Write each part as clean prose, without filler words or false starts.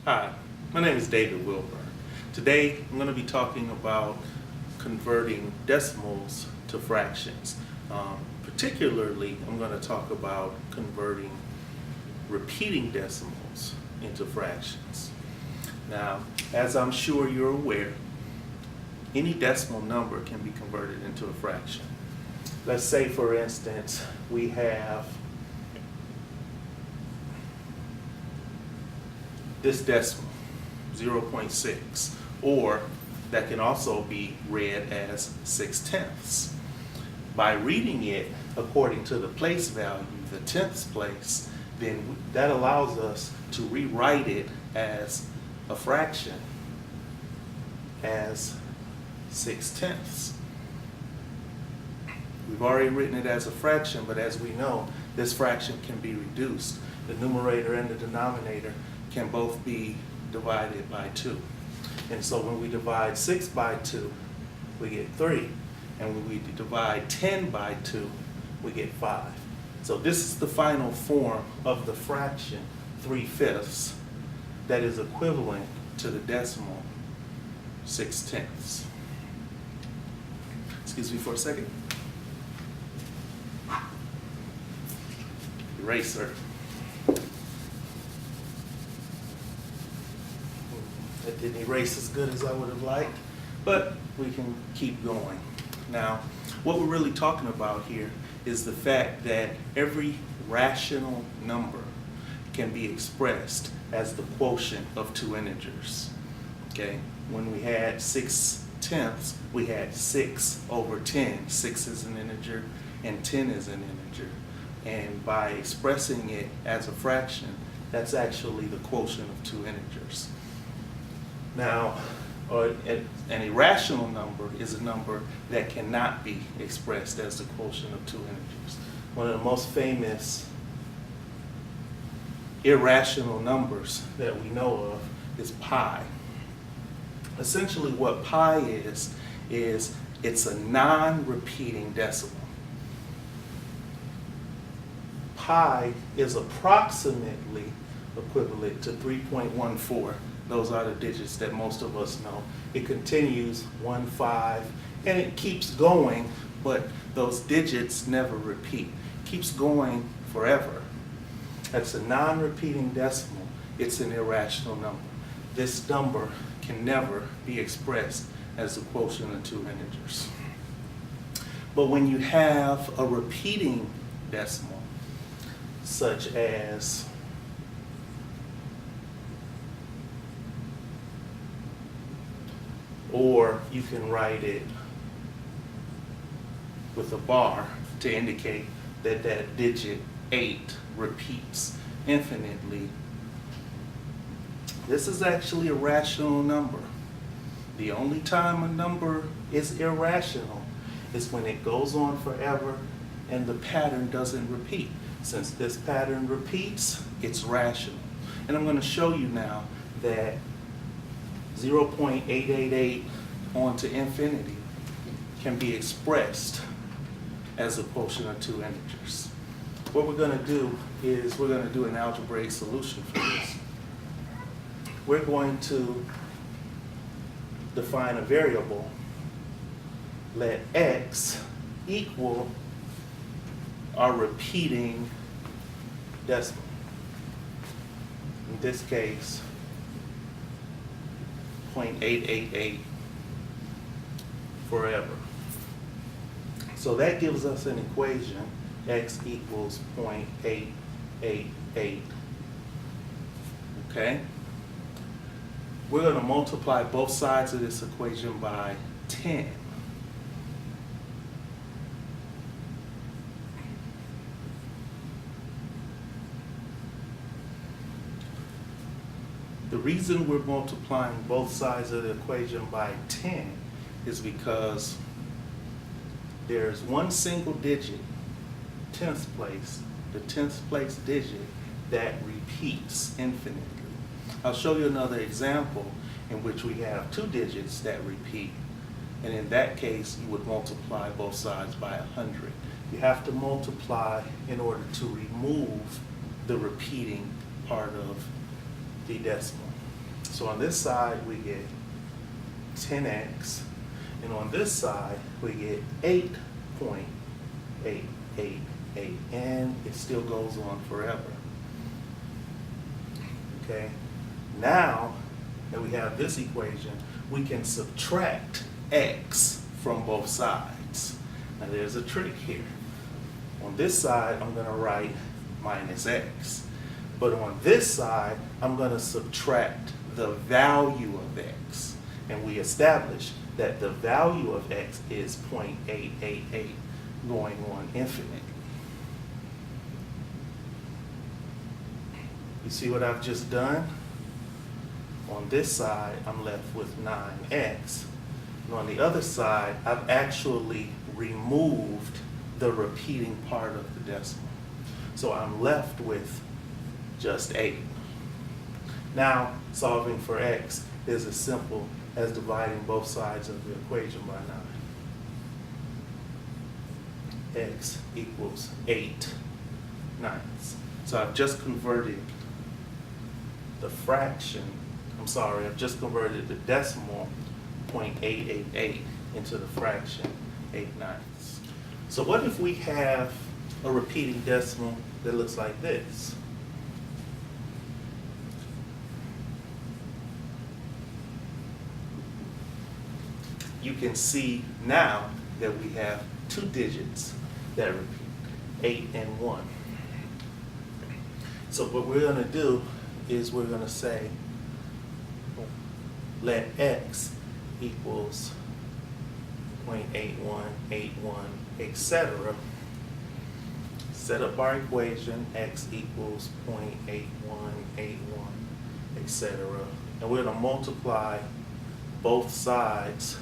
Hi, my name is David Wilburn. Today I'm going to be talking about converting decimals to fractions. Particularly, I'm going to talk about converting repeating decimals into fractions. Now, as I'm sure you're aware, any decimal number can be converted into a fraction. Let's say, for instance, we have this decimal, 0.6, or that can also be read as 6/10. By reading it according to the place value, the tenths place, then that allows us to rewrite it as a fraction, as 6/10. We've already written it as a fraction, but as we know, this fraction can be reduced. The numerator and the denominator can both be divided by 2. And so when we divide 6 by 2, we get 3. And when we divide 10 by 2, we get 5. So this is the final form of the fraction 3/5 that is equivalent to the decimal 6/10. Excuse me for a second. Eraser. That didn't erase as good as I would have liked, but we can keep going. Now, what we're really talking about here is the fact that every rational number can be expressed as the quotient of two integers. Okay? When we had 6/10, we had 6 over 10. 6 is an integer and 10 is an integer. And by expressing it as a fraction, that's actually the quotient of two integers. Now, an irrational number is a number that cannot be expressed as the quotient of two integers. One of the most famous irrational numbers that we know of is pi. Essentially what pi is it's a non-repeating decimal. Pi is approximately equivalent to 3.14. Those are the digits that most of us know. It continues 1, 5, and it keeps going, but those digits never repeat. It keeps going forever. That's a non-repeating decimal. It's an irrational number. This number can never be expressed as the quotient of two integers. But when you have a repeating decimal, such as or you can write it with a bar to indicate that that digit 8 repeats infinitely. This is actually a rational number. The only time a number is irrational is when it goes on forever and the pattern doesn't repeat. Since this pattern repeats, it's rational. And I'm going to show you now that 0.888 on to infinity can be expressed as a quotient of two integers. What we're going to do is we're going to do an algebraic solution for this. We're going to define a variable, let x equal our repeating decimal. In this case, 0.888 forever. So that gives us an equation, x equals 0.888. Okay? We're going to multiply both sides of this equation by 10. The reason we're multiplying both sides of the equation by 10 is because there's one single digit, tenth place, the 10th place digit, that repeats infinitely. I'll show you another example in which we have two digits that repeat, and in that case you would multiply both sides by 100. You have to multiply in order to remove the repeating part of the decimal. So on this side, we get 10x, and on this side, we get 8.888, and it still goes on forever. Okay, now that we have this equation, we can subtract x from both sides. Now there's a trick here. On this side, I'm going to write minus x. But on this side, I'm going to subtract the value of x. And we established that the value of x is 0.888 going on infinitely. You see what I've just done? On this side, I'm left with 9x. And on the other side, I've actually removed the repeating part of the decimal. So I'm left with just 8. Now, solving for x is as simple as dividing both sides of the equation by 9. X equals 8/9. So I've just converted the fraction, I've just converted the decimal 0.888 into the fraction 8/9. So what if we have a repeating decimal that looks like this? You can see now that we have two digits that repeat, 8 and 1. So what we're going to do is we're going to say let x equals 0.8181, etc. Set up our equation, x equals 0.8181, etc. And we're going to multiply both sides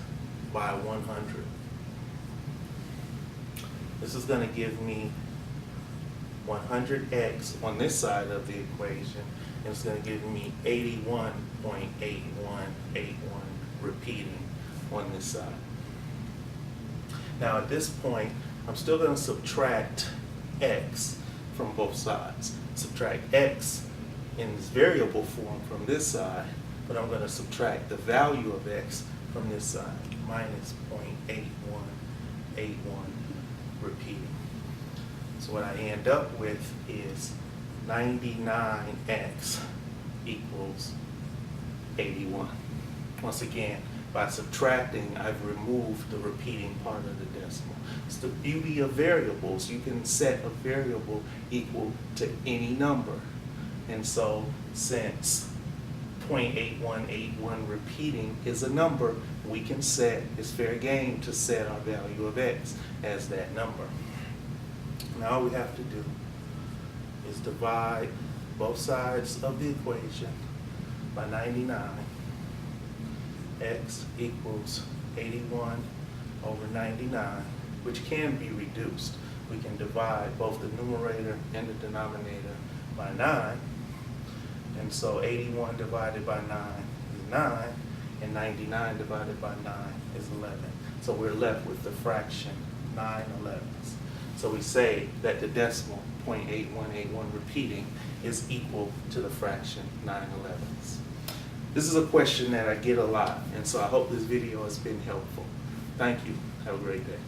by 100. This is going to give me 100x on this side of the equation, and it's going to give me 81.8181 repeating on this side. Now at this point, I'm still going to subtract x from both sides. Subtract x in this variable form from this side, but I'm going to subtract the value of x from this side, minus 0.8181 repeating. So what I end up with is 99x equals 81. Once again, by subtracting, I've removed the repeating part of the decimal. It's the beauty of variables. You can set a variable equal to any number. And so since 0.8181 repeating is a number, we can set, it's fair game to set our value of x as that number. Now all we have to do is divide both sides of the equation by 99. X equals 81 over 99, which can be reduced. We can divide both the numerator and the denominator by 9. And so 81 divided by 9 is 9, and 99 divided by 9 is 11. So we're left with the fraction 9/11. So we say that the decimal 0.8181 repeating is equal to the fraction 9/11. This is a question that I get a lot, and so I hope this video has been helpful. Thank you. Have a great day.